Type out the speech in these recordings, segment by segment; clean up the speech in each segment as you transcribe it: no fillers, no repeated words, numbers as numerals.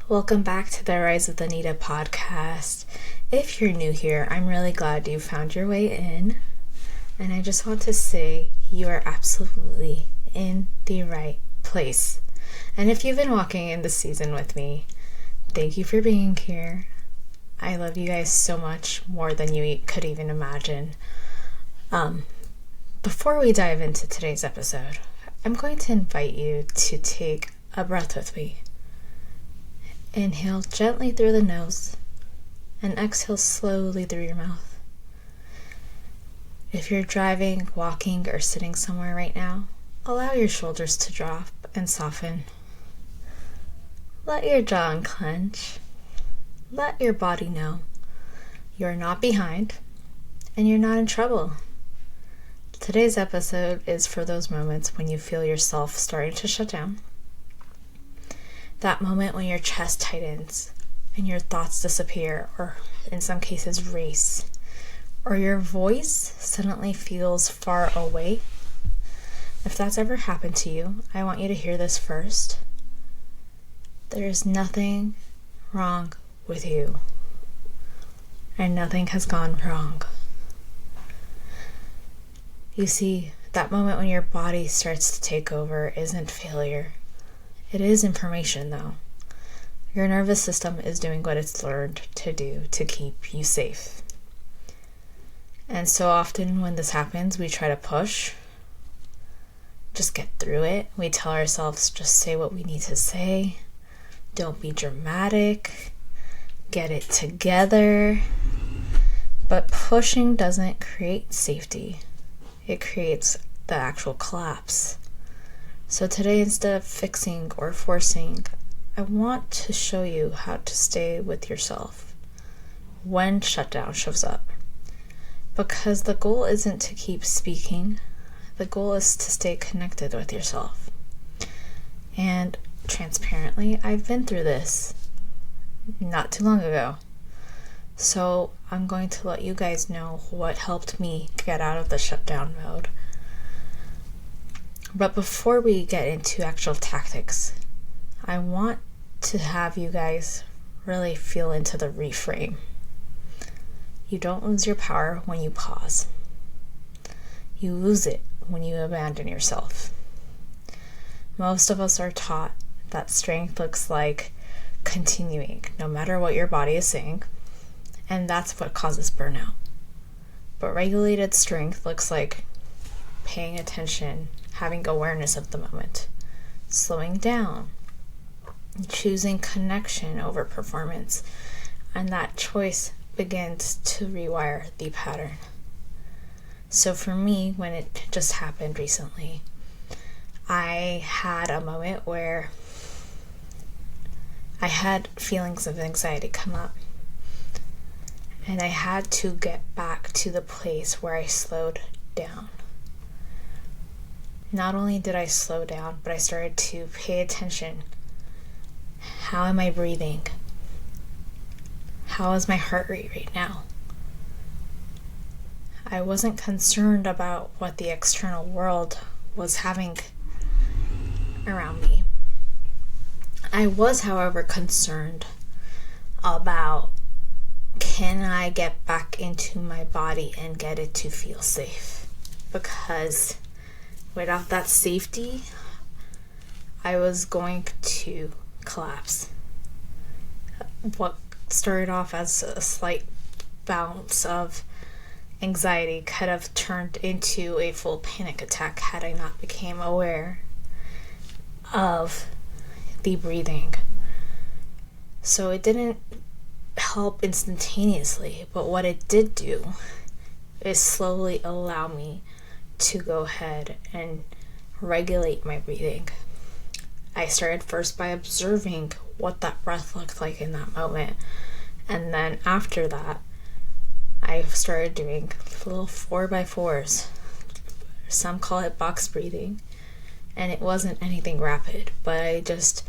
Welcome back to the Rise of the Anita Podcast. If you're new here, I'm really glad you found your way in. And I just want to say you are absolutely in the right place. And if you've been walking in this season with me, thank you for being here. I love you guys so much, more than you could even imagine. Before we dive into today's episode, I'm going to invite you to take a breath with me. Inhale gently through the nose and exhale slowly through your mouth. If you're driving, walking, or sitting somewhere right now, allow your shoulders to drop and soften. Let your jaw unclench. Let your body know you're not behind and you're not in trouble. Today's episode is for those moments when you feel yourself starting to shut down. That moment when your chest tightens and your thoughts disappear, or in some cases race, or your voice suddenly feels far away. If that's ever happened to you, I want you to hear this first. There's nothing wrong with you, and nothing has gone wrong. You see, that moment when your body starts to take over isn't failure. It is information, though. Your nervous system is doing what it's learned to do to keep you safe. And so often when this happens, we try to push. Just get through it. We tell ourselves, just say what we need to say. Don't be dramatic. Get it together. But pushing doesn't create safety. It creates the actual collapse. So today, instead of fixing or forcing, I want to show you how to stay with yourself when shutdown shows up. Because the goal isn't to keep speaking, the goal is to stay connected with yourself. And transparently, I've been through this not too long ago. So I'm going to let you guys know what helped me get out of the shutdown mode. But before we get into actual tactics, I want to have you guys really feel into the reframe. You don't lose your power when you pause. You lose it when you abandon yourself. Most of us are taught that strength looks like continuing, no matter what your body is saying, and that's what causes burnout. But regulated strength looks like paying attention, having awareness of the moment, slowing down, choosing connection over performance, and that choice begins to rewire the pattern. So for me, when it just happened recently, I had a moment where I had feelings of anxiety come up, and I had to get back to the place where I slowed down. Not only did I slow down, but I started to pay attention. How am I breathing? How is my heart rate right now? I wasn't concerned about what the external world was having around me. I was, however, concerned about, can I get back into my body and get it to feel safe? Because without that safety, I was going to collapse. What started off as a slight bounce of anxiety could have turned into a full panic attack had I not become aware of the breathing. So it didn't help instantaneously, but what it did do is slowly allow me to go ahead and regulate my breathing. I started first by observing what that breath looked like in that moment, and then after that I started doing little 4x4s. Some call it box breathing, and it wasn't anything rapid, but I just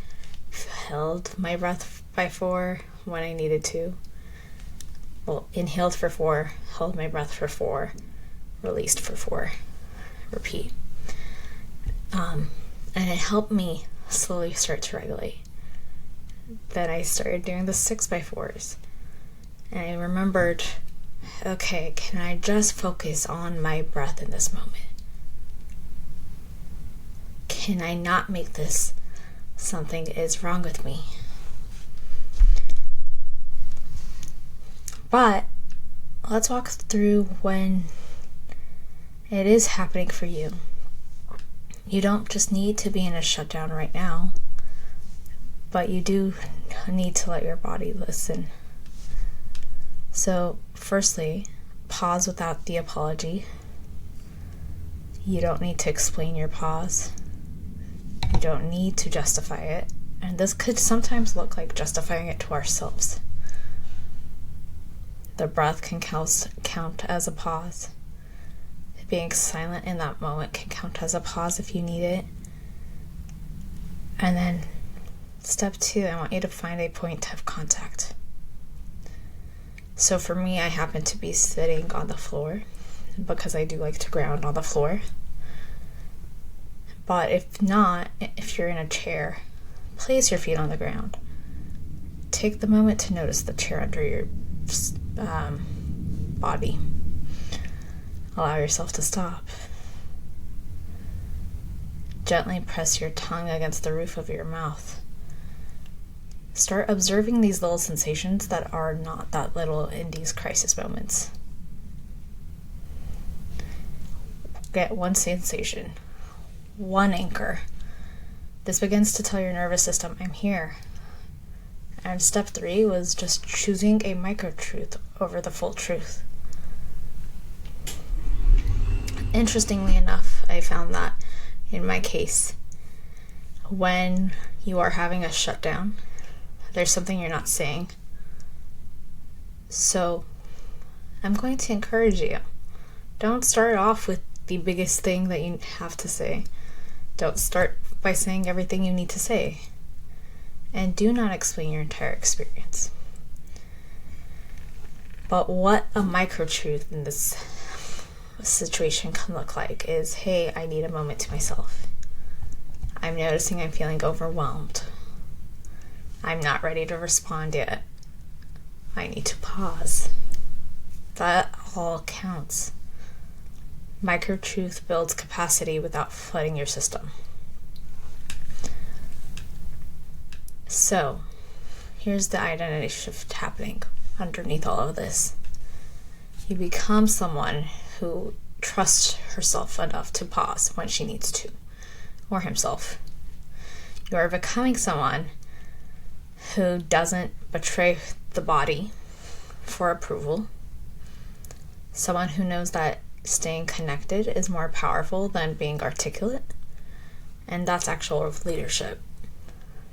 held my breath by 4 when I needed to. Well, inhaled for 4, held my breath for 4, released for 4. Repeat. And it helped me slowly start to regulate. then I started doing the 6x4s. And I remembered, okay, can I just focus on my breath in this moment? Can I not make this something is wrong with me? But let's walk through when it is happening for you. You don't just need to be in a shutdown right now, but you do need to let your body listen. So, firstly, pause without the apology. You don't need to explain your pause. You don't need to justify it. And this could sometimes look like justifying it to ourselves. The breath can count as a pause. Being silent in that moment can count as a pause if you need it. And then step 2, I want you to find a point of contact. So for me, I happen to be sitting on the floor because I do like to ground on the floor. But if not, if you're in a chair, place your feet on the ground. Take the moment to notice the chair under your body. Allow yourself to stop. Gently press your tongue against the roof of your mouth. Start observing these little sensations that are not that little in these crisis moments. Get one sensation, one anchor. This begins to tell your nervous system, I'm here. And step 3 was just choosing a micro-truth over the full truth. Interestingly enough, I found that in my case, when you are having a shutdown, there's something you're not saying. So I'm going to encourage you. Don't start off with the biggest thing that you have to say. Don't start by saying everything you need to say. And do not explain your entire experience. But what a micro-truth in this situation can look like is, hey, I need a moment to myself. I'm noticing I'm feeling overwhelmed. I'm not ready to respond yet. I need to pause. That all counts. Micro-truth builds capacity without flooding your system. So, here's the identity shift happening underneath all of this. You become someone who trusts herself enough to pause when she needs to, or himself. You are becoming someone who doesn't betray the body for approval, someone who knows that staying connected is more powerful than being articulate, and that's actual leadership.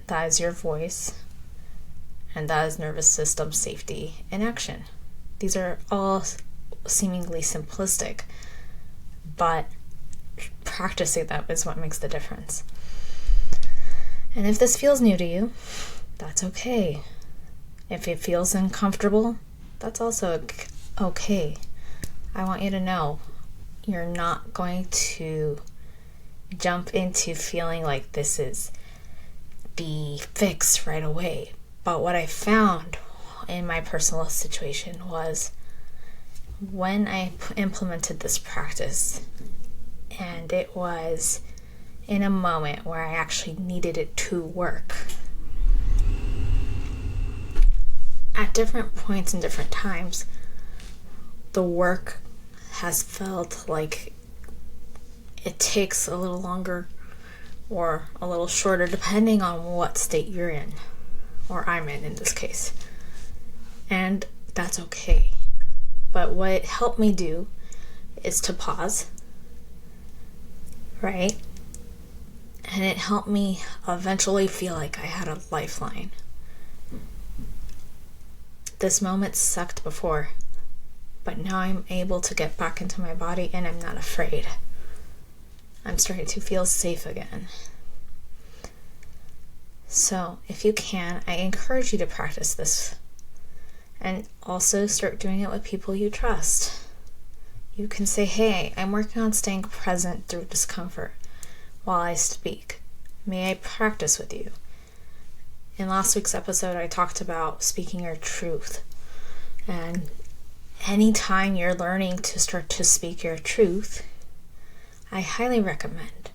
That is your voice, and that is nervous system safety in action. These are all seemingly simplistic, but practicing them is what makes the difference. And if this feels new to you, that's okay. If it feels uncomfortable, that's also okay. I want you to know you're not going to jump into feeling like this is the fix right away. But what I found in my personal situation was when I implemented this practice, and it was in a moment where I actually needed it to work. At different points and different times, the work has felt like it takes a little longer or a little shorter depending on what state you're in, or I'm in this case. And that's okay. But what it helped me do is to pause, right? And it helped me eventually feel like I had a lifeline. This moment sucked before, but now I'm able to get back into my body and I'm not afraid. I'm starting to feel safe again. So, if you can, I encourage you to practice this. And also start doing it with people you trust. You can say, hey, I'm working on staying present through discomfort while I speak. May I practice with you? In last week's episode, I talked about speaking your truth. And anytime you're learning to start to speak your truth, I highly recommend,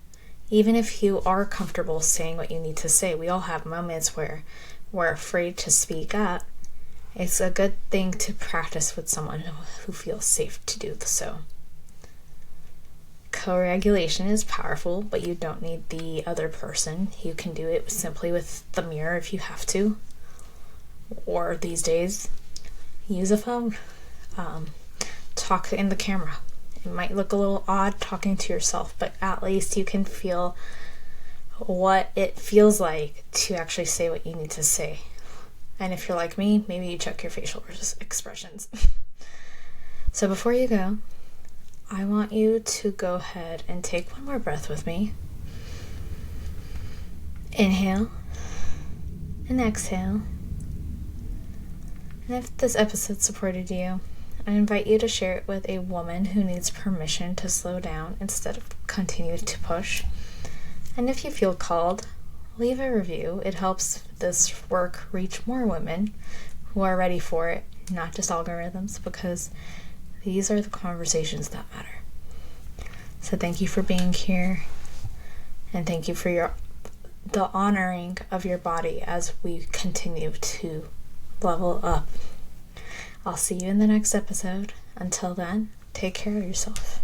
even if you are comfortable saying what you need to say, we all have moments where we're afraid to speak up. It's a good thing to practice with someone who feels safe to do so. Co-regulation is powerful, but you don't need the other person. You can do it simply with the mirror if you have to. Or these days, use a phone. Talk in the camera. It might look a little odd talking to yourself, but at least you can feel what it feels like to actually say what you need to say. And if you're like me, maybe you check your facial expressions. So before you go, I want you to go ahead and take one more breath with me. Inhale and exhale. And if this episode supported you, I invite you to share it with a woman who needs permission to slow down instead of continue to push. And if you feel called, leave a review. It helps this work reach more women who are ready for it, not just algorithms, because these are the conversations that matter. So thank you for being here, and thank you for the honoring of your body as we continue to level up. I'll see you in the next episode. Until then, take care of yourself.